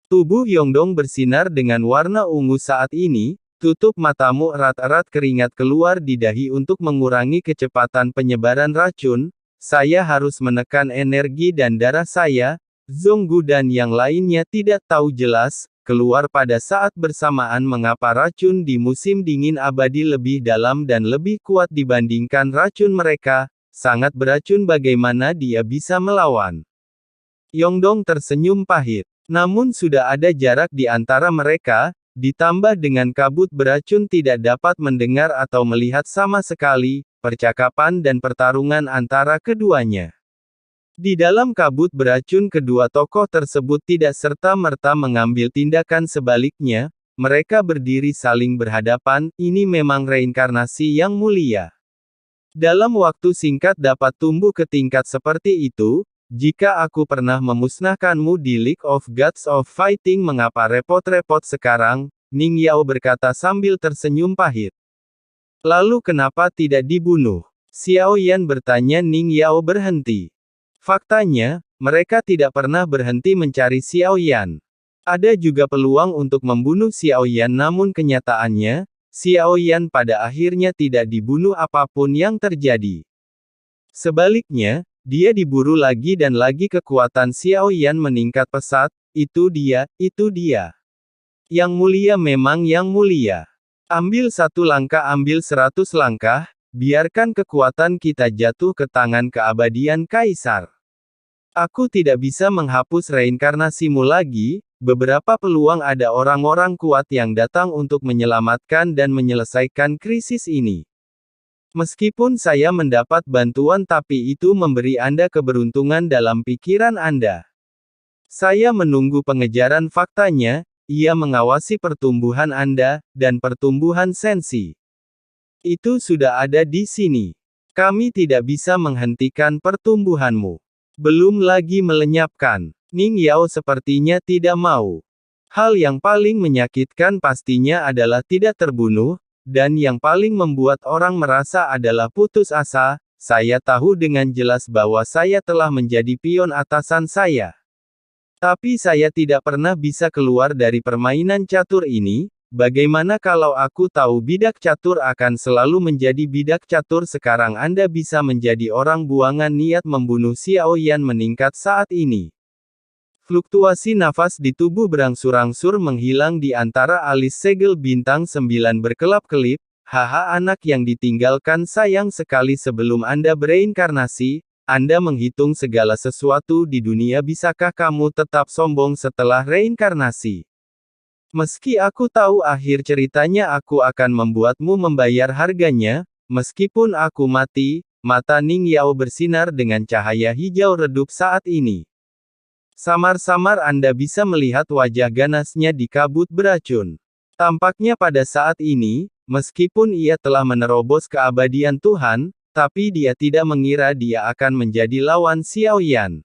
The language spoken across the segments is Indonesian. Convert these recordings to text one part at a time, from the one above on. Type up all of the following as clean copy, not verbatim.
Tubuh Yongdong bersinar dengan warna ungu saat ini. Tutup matamu erat-erat, keringat keluar di dahi untuk mengurangi kecepatan penyebaran racun. Saya harus menekan energi dan darah saya. Zonggu dan yang lainnya tidak tahu jelas, keluar pada saat bersamaan mengapa racun di musim dingin abadi lebih dalam dan lebih kuat dibandingkan racun mereka. Sangat beracun, bagaimana dia bisa melawan? Yongdong tersenyum pahit. Namun sudah ada jarak di antara mereka, ditambah dengan kabut beracun tidak dapat mendengar atau melihat sama sekali, percakapan dan pertarungan antara keduanya. Di dalam kabut beracun kedua tokoh tersebut tidak serta-merta mengambil tindakan, sebaliknya, mereka berdiri saling berhadapan. Ini memang reinkarnasi yang mulia. Dalam waktu singkat dapat tumbuh ke tingkat seperti itu. Jika aku pernah memusnahkanmu di League of Gods of Fighting, mengapa repot-repot sekarang? Ning Yao berkata sambil tersenyum pahit. Lalu kenapa tidak dibunuh? Xiao Yan bertanya. Ning Yao berhenti. Faktanya, mereka tidak pernah berhenti mencari Xiao Yan. Ada juga peluang untuk membunuh Xiao Yan, namun kenyataannya, Xiao Yan pada akhirnya tidak dibunuh apapun yang terjadi. Sebaliknya, dia diburu lagi dan lagi, kekuatan Xiao Yan meningkat pesat. Itu dia, itu dia. Yang mulia, memang yang mulia. Ambil satu langkah, ambil 100 langkah, biarkan kekuatan kita jatuh ke tangan keabadian Kaisar. Aku tidak bisa menghapus reinkarnasimu lagi. Beberapa peluang ada orang-orang kuat yang datang untuk menyelamatkan dan menyelesaikan krisis ini. Meskipun saya mendapat bantuan, tapi itu memberi Anda keberuntungan dalam pikiran Anda. Saya menunggu pengejaran faktanya. Ia mengawasi pertumbuhan Anda, dan pertumbuhan sensi. Itu sudah ada di sini. Kami tidak bisa menghentikan pertumbuhanmu. Belum lagi melenyapkan. Ning Yao sepertinya tidak mau. Hal yang paling menyakitkan pastinya adalah tidak terbunuh, dan yang paling membuat orang merasa adalah putus asa. Saya tahu dengan jelas bahwa saya telah menjadi pion atasan saya. Tapi saya tidak pernah bisa keluar dari permainan catur ini. Bagaimana kalau aku tahu bidak catur akan selalu menjadi bidak catur? Sekarang Anda bisa menjadi orang buangan. Niat membunuh Xiao Yan meningkat saat ini. Fluktuasi nafas di tubuh berangsur-angsur menghilang di antara alis segel bintang 9 berkelap-kelip. Haha, anak yang ditinggalkan, sayang sekali sebelum Anda bereinkarnasi, Anda menghitung segala sesuatu di dunia. Bisakah kamu tetap sombong setelah reinkarnasi? Meski aku tahu akhir ceritanya, aku akan membuatmu membayar harganya. Meskipun aku mati. Mata Ning Yao bersinar dengan cahaya hijau redup saat ini. Samar-samar Anda bisa melihat wajah ganasnya di kabut beracun. Tampaknya pada saat ini, meskipun ia telah menerobos keabadian Tuhan, tapi dia tidak mengira dia akan menjadi lawan Xiao Yan.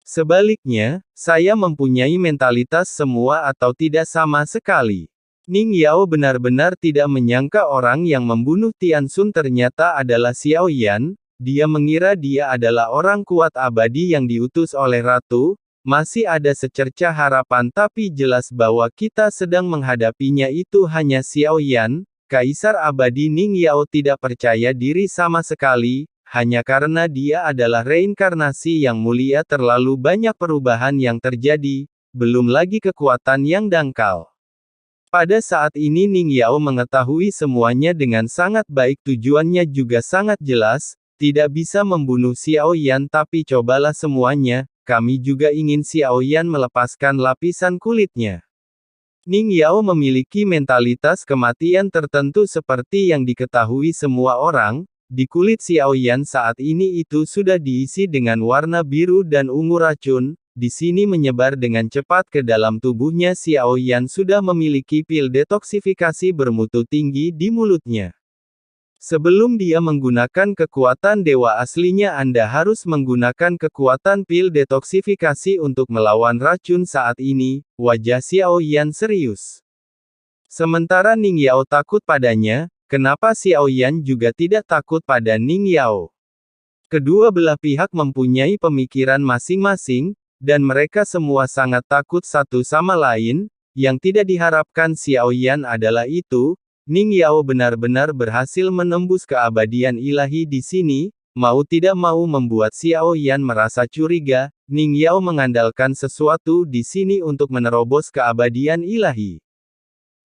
Sebaliknya, saya mempunyai mentalitas semua atau tidak sama sekali. Ning Yao benar-benar tidak menyangka orang yang membunuh Tianxun ternyata adalah Xiao Yan. Dia mengira dia adalah orang kuat abadi yang diutus oleh Ratu. Masih ada secercah harapan, tapi jelas bahwa kita sedang menghadapinya itu hanya Xiao Yan. Kaisar abadi. Ning Yao tidak percaya diri sama sekali, hanya karena dia adalah reinkarnasi yang mulia. Terlalu banyak perubahan yang terjadi, belum lagi kekuatan yang dangkal. Pada saat ini Ning Yao mengetahui semuanya dengan sangat baik, tujuannya juga sangat jelas, tidak bisa membunuh Xiao Yan, tapi cobalah semuanya, kami juga ingin Xiao Yan melepaskan lapisan kulitnya. Ning Yao memiliki mentalitas kematian tertentu seperti yang diketahui semua orang. Di kulit Xiao Yan saat ini itu sudah diisi dengan warna biru dan ungu racun. Di sini menyebar dengan cepat ke dalam tubuhnya. Xiao Yan sudah memiliki pil detoksifikasi bermutu tinggi di mulutnya. Sebelum dia menggunakan kekuatan dewa aslinya, Anda harus menggunakan kekuatan pil detoksifikasi untuk melawan racun. Saat ini, wajah Xiao Yan serius. Sementara Ning Yao takut padanya, kenapa Xiao Yan juga tidak takut pada Ning Yao? Kedua belah pihak mempunyai pemikiran masing-masing. dan mereka semua sangat takut satu sama lain. Yang tidak diharapkan Xiao Yan adalah itu, Ning Yao benar-benar berhasil menembus keabadian ilahi di sini, mau tidak mau membuat Xiao Yan merasa curiga. Ning Yao mengandalkan sesuatu di sini untuk menerobos keabadian ilahi.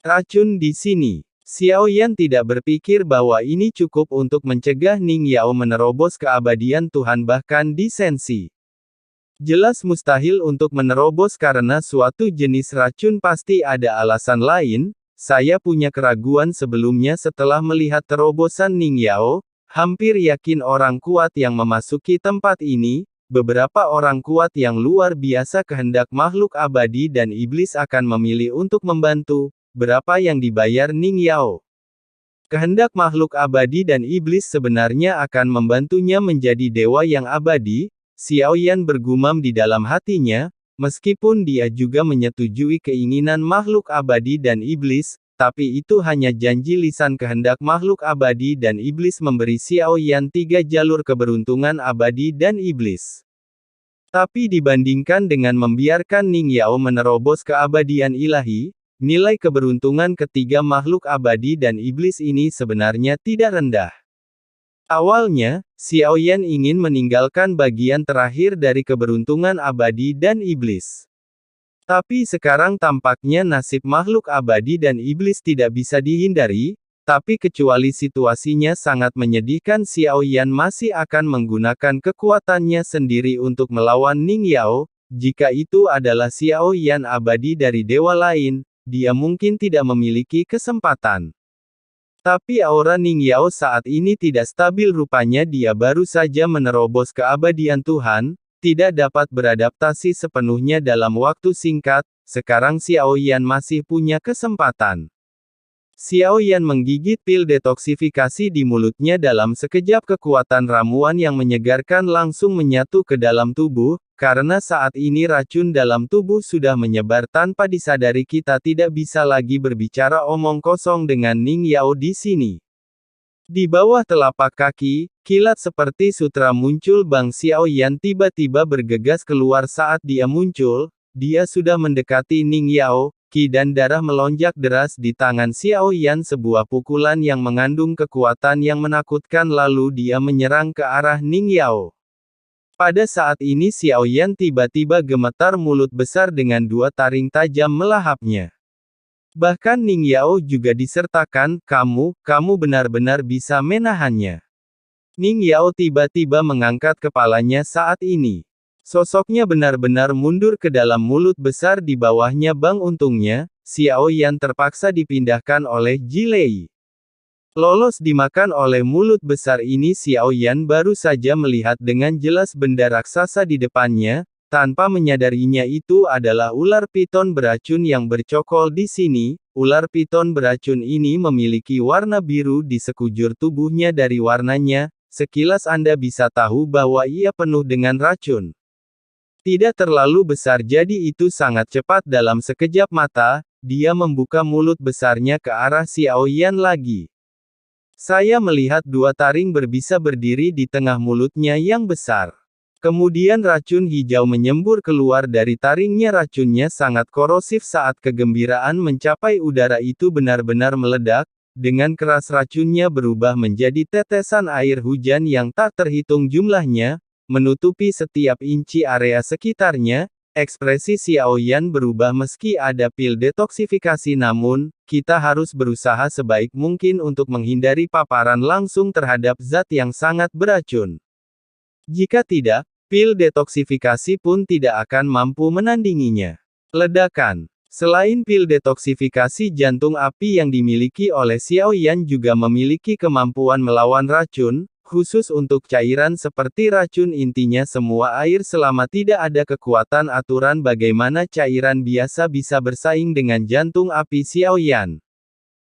Racun di sini. Xiao Yan tidak berpikir bahwa ini cukup untuk mencegah Ning Yao menerobos keabadian Tuhan bahkan di sensi. Jelas mustahil untuk menerobos karena suatu jenis racun pasti ada alasan lain. Saya punya keraguan sebelumnya setelah melihat terobosan Ning Yao, hampir yakin orang kuat yang memasuki tempat ini, beberapa orang kuat yang luar biasa kehendak makhluk abadi dan iblis akan memilih untuk membantu. Berapa yang dibayar Ning Yao? Kehendak makhluk abadi dan iblis sebenarnya akan membantunya menjadi dewa yang abadi. Xiao Yan bergumam di dalam hatinya, meskipun dia juga menyetujui keinginan makhluk abadi dan iblis, tapi itu hanya janji lisan kehendak makhluk abadi dan iblis memberi Xiao Yan 3 jalur keberuntungan abadi dan iblis. Tapi dibandingkan dengan membiarkan Ning Yao menerobos keabadian ilahi, nilai keberuntungan ketiga makhluk abadi dan iblis ini sebenarnya tidak rendah. Awalnya, Xiao Yan ingin meninggalkan bagian terakhir dari keberuntungan abadi dan iblis. Tapi sekarang tampaknya nasib makhluk abadi dan iblis tidak bisa dihindari, tapi kecuali situasinya sangat menyedihkan Xiao Yan masih akan menggunakan kekuatannya sendiri untuk melawan Ning Yao. Jika itu adalah Xiao Yan abadi dari dewa lain, dia mungkin tidak memiliki kesempatan. Tapi aura Ning Yao saat ini tidak stabil, rupanya dia baru saja menerobos keabadian Tuhan, tidak dapat beradaptasi sepenuhnya dalam waktu singkat. Sekarang Xiao Yan masih punya kesempatan. Xiao Yan menggigit pil detoksifikasi di mulutnya dalam sekejap, kekuatan ramuan yang menyegarkan langsung menyatu ke dalam tubuh. Karena saat ini racun dalam tubuh sudah menyebar tanpa disadari, kita tidak bisa lagi berbicara omong kosong dengan Ning Yao di sini. Di bawah telapak kaki, kilat seperti sutra muncul. Bang Xiao Yan tiba-tiba bergegas keluar saat dia muncul. Dia sudah mendekati Ning Yao. Qi dan darah melonjak deras di tangan Xiao Yan, sebuah pukulan yang mengandung kekuatan yang menakutkan, lalu dia menyerang ke arah Ning Yao. Pada saat ini Xiao Yan tiba-tiba gemetar, mulut besar dengan 2 taring tajam melahapnya. Bahkan Ning Yao juga disertakan, kamu benar-benar bisa menahannya. Ning Yao tiba-tiba mengangkat kepalanya saat ini. Sosoknya benar-benar mundur ke dalam mulut besar di bawahnya. Bang, untungnya, Xiao Yan terpaksa dipindahkan oleh Ji Lei. Lolos dimakan oleh mulut besar ini. Xiao Yan baru saja melihat dengan jelas benda raksasa di depannya, tanpa menyadarinya itu adalah ular piton beracun yang bercokol di sini. Ular piton beracun ini memiliki warna biru di sekujur tubuhnya. Dari warnanya, sekilas Anda bisa tahu bahwa ia penuh dengan racun. Tidak terlalu besar, jadi itu sangat cepat. Dalam sekejap mata, dia membuka mulut besarnya ke arah Xiao Yan lagi. Saya melihat 2 taring berbisa berdiri di tengah mulutnya yang besar. Kemudian racun hijau menyembur keluar dari taringnya. Racunnya sangat korosif. Saat kegembiraan mencapai udara itu benar-benar meledak, dengan keras racunnya berubah menjadi tetesan air hujan yang tak terhitung jumlahnya, menutupi setiap inci area sekitarnya. Ekspresi Xiao Yan berubah meski ada pil detoksifikasi, namun, kita harus berusaha sebaik mungkin untuk menghindari paparan langsung terhadap zat yang sangat beracun. Jika tidak, pil detoksifikasi pun tidak akan mampu menandinginya. Ledakan. Selain pil detoksifikasi, jantung api yang dimiliki oleh Xiao Yan juga memiliki kemampuan melawan racun. Khusus untuk cairan seperti racun, intinya semua air. Selama tidak ada kekuatan aturan, bagaimana cairan biasa bisa bersaing dengan jantung api Xiao Yan?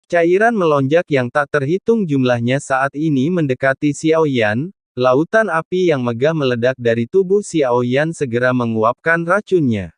Cairan melonjak yang tak terhitung jumlahnya saat ini mendekati Xiao Yan. Lautan api yang megah meledak dari tubuh Xiao Yan segera menguapkan racunnya.